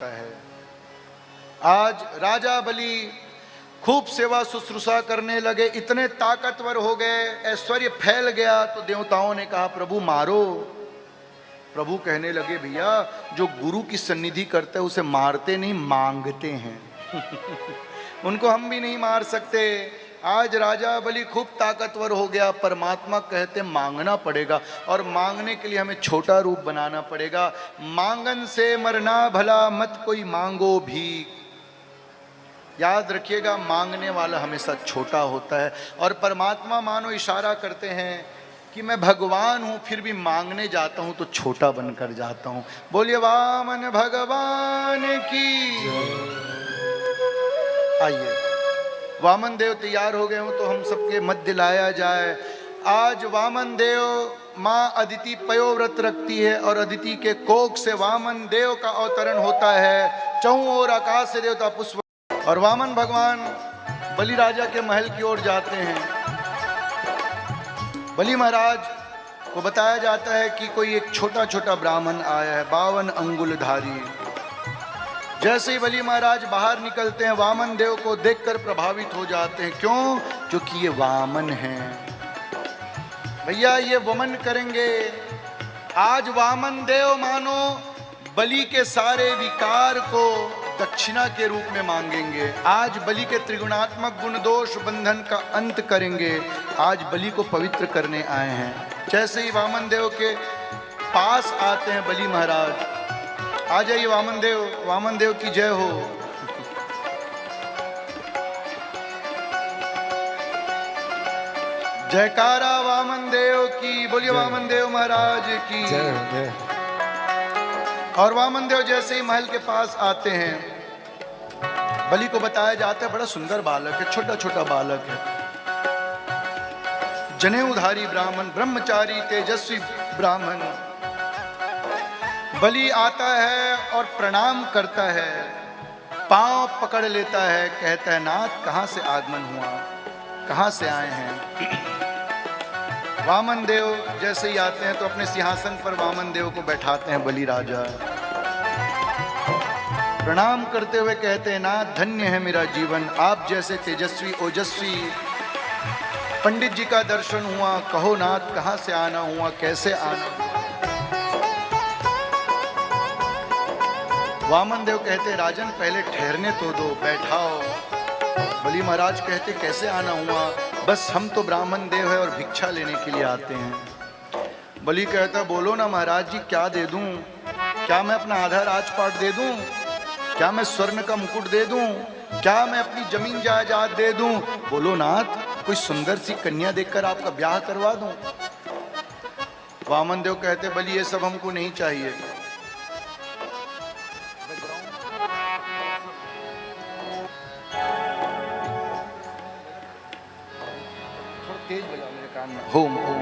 है। आज राजा बलि खूब सेवा शुश्रूषा करने लगे, इतने ताकतवर हो गए, ऐश्वर्य फैल गया तो देवताओं ने कहा प्रभु मारो। प्रभु कहने लगे भैया जो गुरु की सन्निधि करते हैं उसे मारते नहीं मांगते हैं उनको हम भी नहीं मार सकते। आज राजा बलि खूब ताकतवर हो गया, परमात्मा कहते मांगना पड़ेगा और मांगने के लिए हमें छोटा रूप बनाना पड़ेगा। मांगन से मरना भला मत कोई मांगो भीख। याद रखिएगा मांगने वाला हमेशा छोटा होता है और परमात्मा मानो इशारा करते हैं कि मैं भगवान हूं फिर भी मांगने जाता हूं तो छोटा बनकर जाता हूं। बोलिए वामन भगवान की। आइए वामन देव तैयार हो गए हो तो हम सबके मध्य लाया जाए। आज वामन देव माँ अदिति पयोव्रत रखती है और अदिति के कोख से वामन देव का अवतरण होता है। चौं ओर आकाश से देवता पुष्प और वामन भगवान बलि राजा के महल की ओर जाते हैं। बलि महाराज को बताया जाता है कि कोई एक छोटा छोटा ब्राह्मण आया है, 52 अंगुलधारी। जैसे ही बलि महाराज बाहर निकलते हैं वामन देव को देखकर प्रभावित हो जाते हैं। क्यों? क्योंकि ये वामन हैं भैया, ये वमन करेंगे। आज वामन देव मानो बलि के सारे विकार को दक्षिणा के रूप में मांगेंगे। आज बलि के त्रिगुणात्मक गुण दोष बंधन का अंत करेंगे। आज बलि को पवित्र करने आए हैं। जैसे ही वामन देव के पास आते हैं बलि महाराज, आ जाइए वामन देव की जय हो। जयकारा वामन देव की। बोलिए वामन देव महाराज की जय। और वामन देव जैसे ही महल के पास आते हैं बलि को बताया जाता है बड़ा सुंदर बालक है, छोटा छोटा बालक है, जनेऊधारी ब्राह्मण, ब्रह्मचारी तेजस्वी ब्राह्मण। बलि आता है और प्रणाम करता है, पांव पकड़ लेता है, कहता है नाथ कहां से आगमन हुआ, कहां से आए हैं। वामन देव जैसे ही आते हैं तो अपने सिंहासन पर वामन देव को बैठाते हैं बलि राजा। प्रणाम करते हुए कहते हैं नाथ धन्य है मेरा जीवन, आप जैसे तेजस्वी ओजस्वी पंडित जी का दर्शन हुआ। कहो नाथ कहां से आना हुआ, कैसे आना। वामन देव कहते राजन पहले ठहरने तो दो, बैठाओ। बलि महाराज कहते कैसे आना हुआ, बस हम तो ब्राह्मण देव है और भिक्षा लेने के लिए आते हैं। बलि कहता बोलो ना महाराज जी क्या दे दूं, क्या मैं अपना आधा राजपाट दे दूं, क्या मैं स्वर्ण का मुकुट दे दूं, क्या मैं अपनी जमीन जायदाद दे दूं। बोलो नाथ कोई सुंदर सी कन्या देखकर आपका ब्याह करवा दूं। वामन देव कहते बलि ये सब हमको नहीं चाहिए। तेज बजा मेरे कान में। होम होम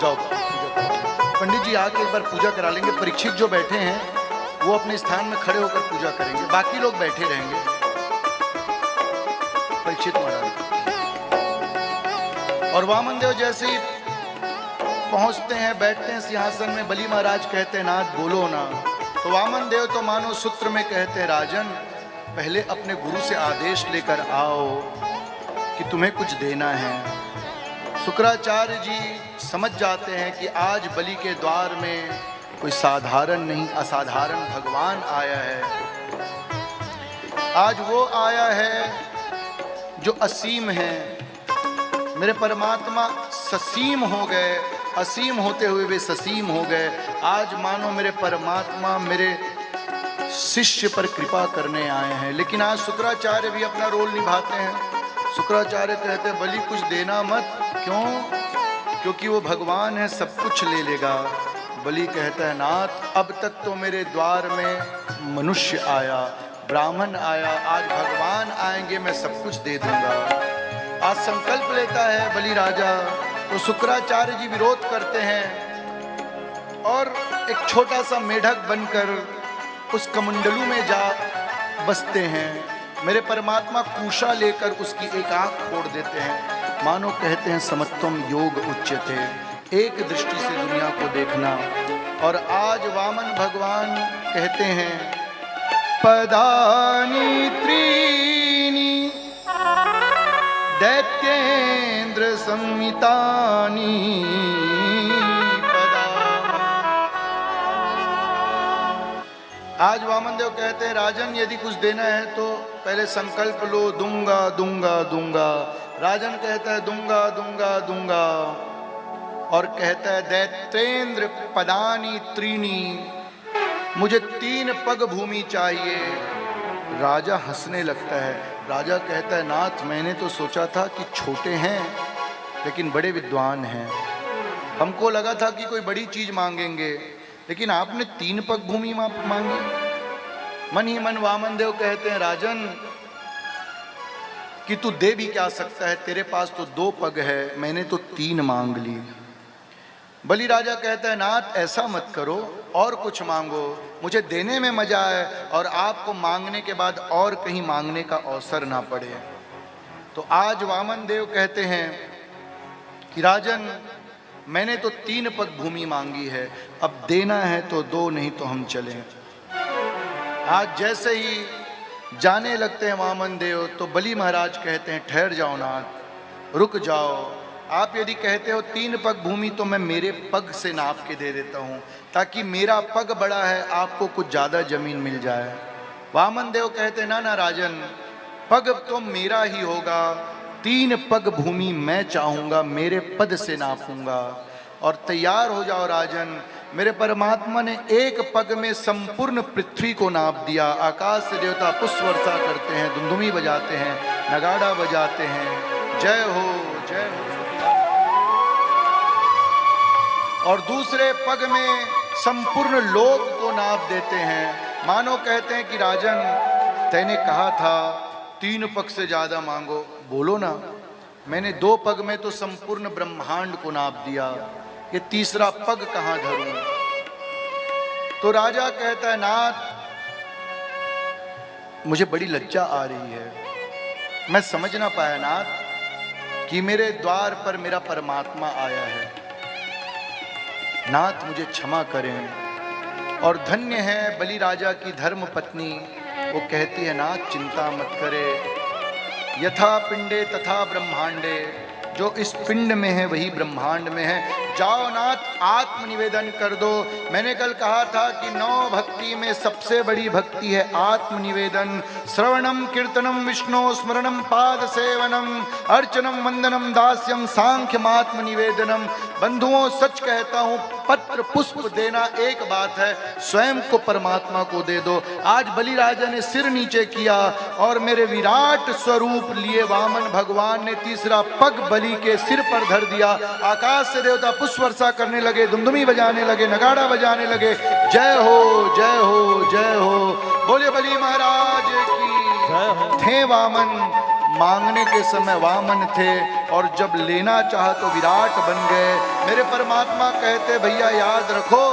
जाओ पंडित जी आके एक बार पूजा करा लेंगे। परीक्षित जो बैठे हैं वो अपने स्थान में खड़े होकर पूजा करेंगे, बाकी लोग बैठे रहेंगे। परीक्षित महाराज और वामन देव जैसे ही पहुंचते हैं बैठते हैं सिंहासन में, बलि महाराज कहते हैं नाथ बोलो ना। तो वामन देव तो मानो सूत्र में कहते हैं राजन पहले अपने गुरु से आदेश लेकर आओ कि तुम्हें कुछ देना है। शुक्राचार्य जी समझ जाते हैं कि आज बलि के द्वार में कोई साधारण नहीं असाधारण भगवान आया है। आज वो आया है जो असीम है। मेरे परमात्मा ससीम हो गए, असीम होते हुए वे ससीम हो गए। आज मानो मेरे परमात्मा मेरे शिष्य पर कृपा करने आए हैं। लेकिन आज शुक्राचार्य भी अपना रोल निभाते हैं। शुक्राचार्य कहते हैं बलि कुछ देना मत। क्यों? क्योंकि वो भगवान है, सब कुछ ले लेगा। बलि कहता है नाथ अब तक तो मेरे द्वार में मनुष्य आया, ब्राह्मण आया, आज भगवान आएंगे, मैं सब कुछ दे दूंगा। आज संकल्प लेता है बलि राजा। तो शुक्राचार्य जी विरोध करते हैं और एक छोटा सा मेढक बनकर उस कमंडलू में जा बसते हैं। मेरे परमात्मा कुशा लेकर उसकी एक आंख फोड़ देते हैं। मानो कहते हैं समत्वम योग उच्यते, एक दृष्टि से दुनिया को देखना। और आज वामन भगवान कहते हैं पदानि त्रीणि दैत्येन्द्र संहितानि पदा। आज वामन देव कहते हैं राजन यदि कुछ देना है तो पहले संकल्प लो, दूंगा दूंगा दूंगा। राजन कहता है दूंगा दूंगा दूंगा। और कहता है दैत्येन्द्र पदानि त्रीणि, मुझे 3 पग भूमि चाहिए। राजा हंसने लगता है। राजा कहता है नाथ मैंने तो सोचा था कि छोटे हैं लेकिन बड़े विद्वान हैं, हमको लगा था कि कोई बड़ी चीज मांगेंगे, लेकिन आपने 3 पग भूमि मांगी। मन ही मन वामन देव कहते हैं राजन कि तू दे भी क्या सकता है, तेरे पास तो 2 पग है, मैंने तो 3 मांग ली। बलि राजा कहता है नाथ ऐसा मत करो, और कुछ मांगो, मुझे देने में मजा है और आपको मांगने के बाद और कहीं मांगने का अवसर ना पड़े। तो आज वामन देव कहते हैं कि राजन मैंने तो 3 पग भूमि मांगी है, अब देना है तो 2, नहीं तो हम चलें। आज जैसे ही जाने लगते हैं वामन देव तो बलि महाराज कहते हैं ठहर जाओ नाथ, रुक जाओ। आप यदि कहते हो 3 पग भूमि तो मैं मेरे पग से नाप के दे देता हूँ, ताकि मेरा पग बड़ा है, आपको कुछ ज़्यादा जमीन मिल जाए। वामन देव कहते ना ना राजन, पग तो मेरा ही होगा, 3 पग भूमि मैं चाहूँगा, मेरे पद से नापूंगा। और तैयार हो जाओ राजन। मेरे परमात्मा ने 1 पग में संपूर्ण पृथ्वी को नाप दिया। आकाश से देवता पुष्प वर्षा करते हैं, धुंधुमी बजाते हैं, नगाड़ा बजाते हैं, जय हो जय हो। और दूसरे पग में संपूर्ण लोक को नाप देते हैं। मानो कहते हैं कि राजन तैने कहा था 3 पग से ज्यादा मांगो, बोलो ना, मैंने 2 पग में तो संपूर्ण ब्रह्मांड को नाप दिया, ये तीसरा पग कहां धरूं। तो राजा कहता है नाथ मुझे बड़ी लज्जा आ रही है, मैं समझ ना पाया नाथ कि मेरे द्वार पर मेरा परमात्मा आया है, नाथ मुझे क्षमा करें। और धन्य है बलि राजा की धर्म पत्नी, वो कहती है नाथ चिंता मत करे, यथा पिंडे तथा ब्रह्मांडे, जो इस पिंड में है वही ब्रह्मांड में है। जाओ नाथ आत्मनिवेदन कर दो। मैंने कल कहा था कि 9 भक्ति में सबसे बड़ी भक्ति है आत्मनिवेदन। श्रवणम कीर्तनम विष्णु स्मरणम पाद सेवनम अर्चनम वंदनम दास्यम सांख्यम आत्मनिवेदनम। बंधुओं सच कहता हूँ, पत्र पुष्प देना एक बात है, स्वयं को परमात्मा को दे दो। आज बलि राजा ने सिर नीचे किया और मेरे विराट स्वरूप लिए वामन भगवान ने तीसरा पग बलि के सिर पर धर दिया। आकाश से देवता पुष्प वर्षा करने लगे, धुंधुमी बजाने लगे, नगाड़ा बजाने लगे, जय हो जय हो जय हो। बोले बलि महाराज की। थे वामन, मांगने के समय वामन थे और जब लेना चाहा तो विराट बन गए। मेरे परमात्मा कहते भैया याद रखो,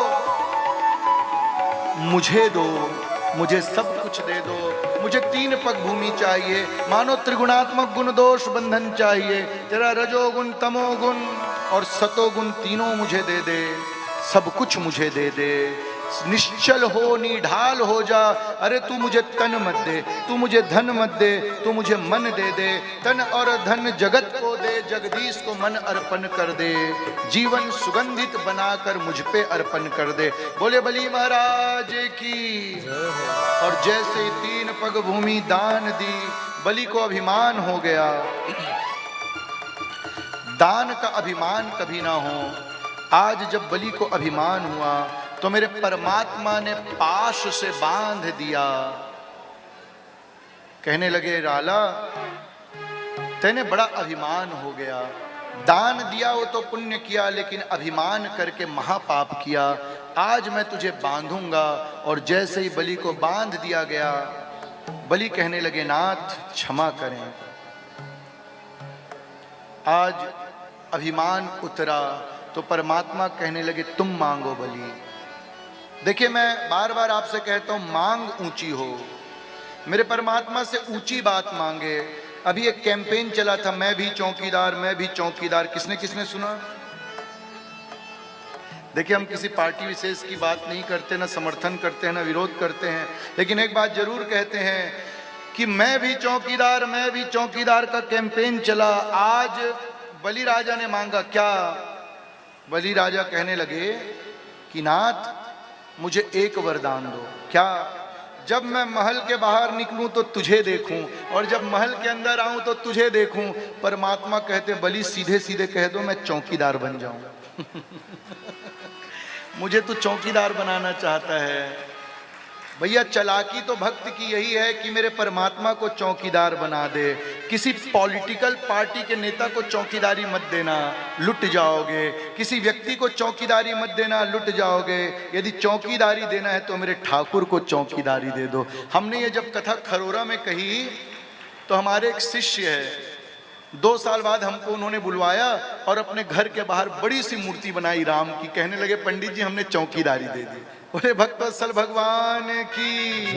मुझे दो, मुझे सब कुछ दे दो, मुझे 3 पग भूमि चाहिए, मानो त्रिगुणात्मक गुण दोष बंधन चाहिए, तेरा रजोगुण तमोगुण और सतोगुण तीनों मुझे दे दे, सब कुछ मुझे दे दे। निश्चल हो, निढाल हो जा। अरे तू मुझे तन मत दे, तू मुझे धन मत दे, तू मुझे मन दे दे। तन और धन जगत को दे, जगदीश को मन अर्पण कर दे, जीवन सुगंधित बनाकर मुझ पे अर्पण कर दे। बोले बलि महाराज की। और जैसे 3 पग भूमि दान दी, बलि को अभिमान हो गया। दान का अभिमान कभी ना हो। आज जब बलि को अभिमान हुआ तो मेरे परमात्मा ने पाश से बांध दिया। कहने लगे राला तेने बड़ा अभिमान हो गया, दान दिया वो तो पुण्य किया, लेकिन अभिमान करके महापाप किया। आज मैं तुझे बांधूंगा। और जैसे ही बलि को बांध दिया गया, बलि कहने लगे नाथ क्षमा करें। आज अभिमान उतरा तो परमात्मा कहने लगे तुम मांगो बलि। देखिए मैं बार बार आपसे कहता हूं, मांग ऊंची हो, मेरे परमात्मा से ऊंची बात मांगे। अभी एक कैंपेन चला था, मैं भी चौकीदार, मैं भी चौकीदार। किसने किसने सुना? देखिए, हम किसी पार्टी विशेष की बात नहीं करते, ना समर्थन करते हैं, ना विरोध करते हैं, लेकिन एक बात जरूर कहते हैं कि मैं भी चौकीदार, मैं भी चौकीदार का कैंपेन चला। आज बलि राजा ने मांगा क्या? बलि राजा कहने लगे कि नाथ, मुझे एक वरदान दो। क्या? जब मैं महल के बाहर निकलूं तो तुझे देखूं, और जब महल के अंदर आऊं तो तुझे देखूं। परमात्मा कहते, बलि सीधे सीधे कह दो मैं चौकीदार बन जाऊं। मुझे तो चौकीदार बनाना चाहता है। भैया, चालाकी तो भक्त की यही है कि मेरे परमात्मा को चौकीदार बना दे। किसी पॉलिटिकल पार्टी के नेता को चौकीदारी मत देना, लुट जाओगे। किसी व्यक्ति को चौकीदारी मत देना, लुट जाओगे। यदि चौकीदारी देना है तो मेरे ठाकुर को चौकीदारी दे दो। हमने ये जब कथा खरोरा में कही तो हमारे एक शिष्य है, 2 साल बाद हमको उन्होंने बुलवाया और अपने घर के बाहर बड़ी सी मूर्ति बनाई राम की। कहने लगे, पंडित जी हमने चौकीदारी दे दी। बोले, भक्तवत्सल भगवान की।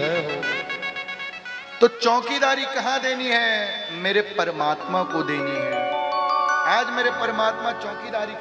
तो चौकीदारी कहां देनी है? मेरे परमात्मा को देनी है। आज मेरे परमात्मा चौकीदारी